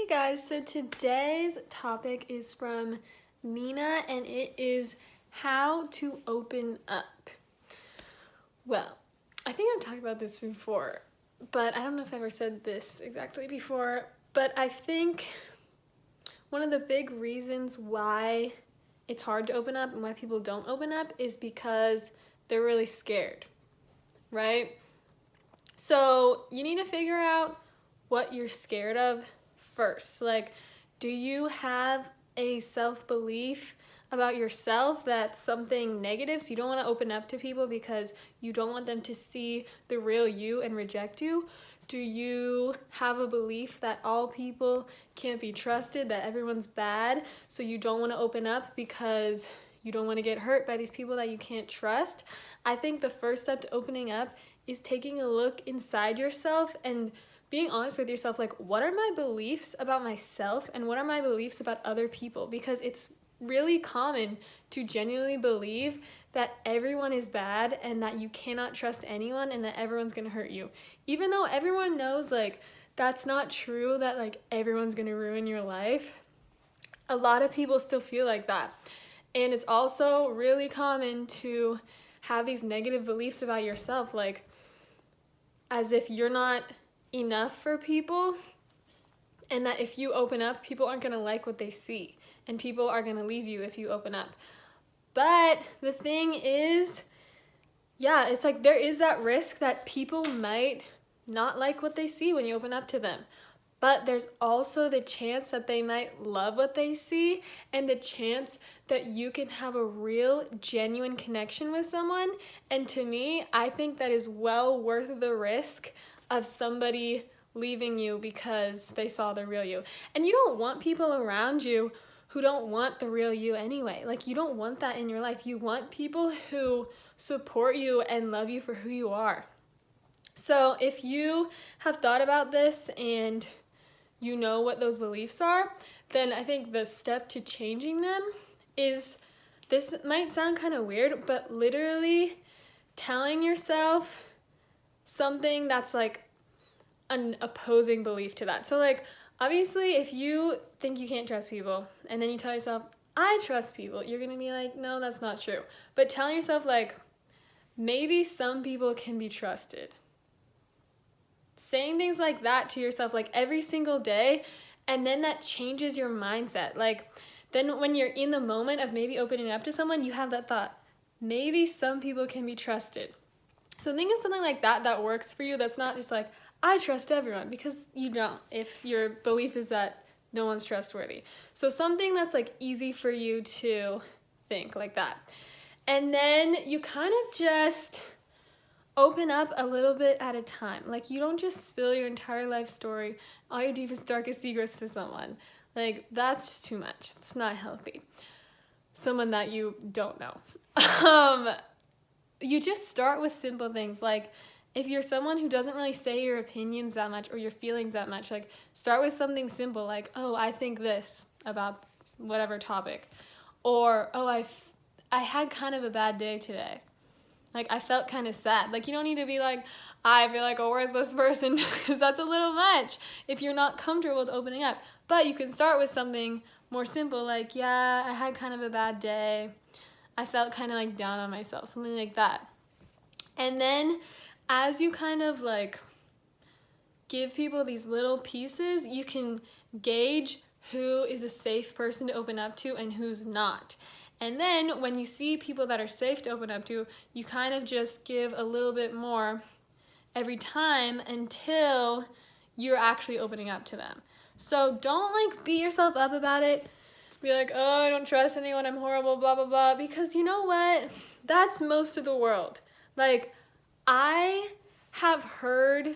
Hey guys, so today's topic is from Nina and it is how to open up. Well, I think I've talked about this before, but I don't know if I ever said this exactly before, but I think one of the big reasons why it's hard to open up and why people don't open up is because they're really scared, right? So you need to figure out what you're scared of first. Like, do you have a self-belief about yourself that's something negative, so you don't want to open up to people because you don't want them to see the real you and reject you? Do you have a belief that all people can't be trusted, that everyone's bad, so you don't want to open up because you don't want to get hurt by these people that you can't trust? I think the first step to opening up is taking a look inside yourself and being honest with yourself, like, what are my beliefs about myself and what are my beliefs about other people? Because it's really common to genuinely believe that everyone is bad and that you cannot trust anyone and that everyone's gonna hurt you. Even though everyone knows, like, that's not true, that, like, everyone's gonna ruin your life, a lot of people still feel like that. And it's also really common to have these negative beliefs about yourself, like, as if you're not enough for people, and that if you open up, people aren't gonna like what they see, and people are gonna leave you if you open up. But the thing is, yeah, it's like there is that risk that people might not like what they see when you open up to them. But there's also the chance that they might love what they see, and the chance that you can have a real, genuine connection with someone. And to me, I think that is well worth the risk of somebody leaving you because they saw the real you. And you don't want people around you who don't want the real you anyway. Like, you don't want that in your life. You want people who support you and love you for who you are. So if you have thought about this and you know what those beliefs are, then I think the step to changing them is, this might sound kind of weird, but literally telling yourself something that's like an opposing belief to that. So, like, obviously if you think you can't trust people and then you tell yourself, I trust people, you're gonna be like, no, that's not true. But telling yourself, like, maybe some people can be trusted. Saying things like that to yourself, like, every single day, and then that changes your mindset. Like, then when you're in the moment of maybe opening up to someone, you have that thought, maybe some people can be trusted. So think of something like that that works for you, that's not just like, I trust everyone, because you don't, if your belief is that no one's trustworthy. So something that's like easy for you to think like that. And then you kind of just open up a little bit at a time. Like, you don't just spill your entire life story, all your deepest, darkest secrets to someone. Like, that's just too much. It's not healthy. Someone that you don't know. You just start with simple things. Like, if you're someone who doesn't really say your opinions that much or your feelings that much, like, start with something simple, like, oh, I think this about whatever topic. Or, oh, I had kind of a bad day today. Like, I felt kind of sad. Like, you don't need to be like, I feel like a worthless person, because that's a little much if you're not comfortable with opening up. But you can start with something more simple, like, yeah, I had kind of a bad day. I felt kind of like down on myself, something like that. And then as you kind of like give people these little pieces, you can gauge who is a safe person to open up to and who's not. And then when you see people that are safe to open up to, you kind of just give a little bit more every time until you're actually opening up to them. So don't like beat yourself up about it. Be like, oh, I don't trust anyone, I'm horrible, blah, blah, blah. Because you know what? That's most of the world. Like, I have heard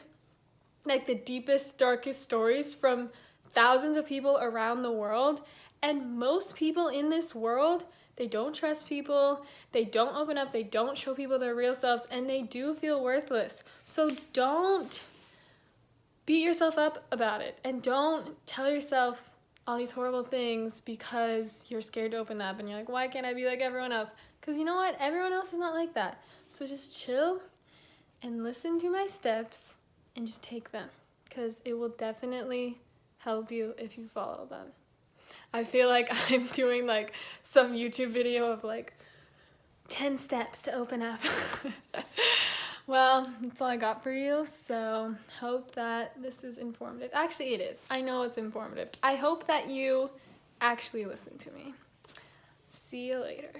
like the deepest, darkest stories from thousands of people around the world, and most people in this world, they don't trust people, they don't open up, they don't show people their real selves, and they do feel worthless. So don't beat yourself up about it, and don't tell yourself all these horrible things because you're scared to open up and you're like, why can't I be like everyone else? Because you know what? Everyone else is not like that. So just chill and listen to my steps and just take them, because it will definitely help you if you follow them. I feel like I'm doing like some YouTube video of like 10 steps to open up. Well, that's all I got for you, so hope that this is informative. Actually, it is. I know it's informative. I hope that you actually listen to me. See you later.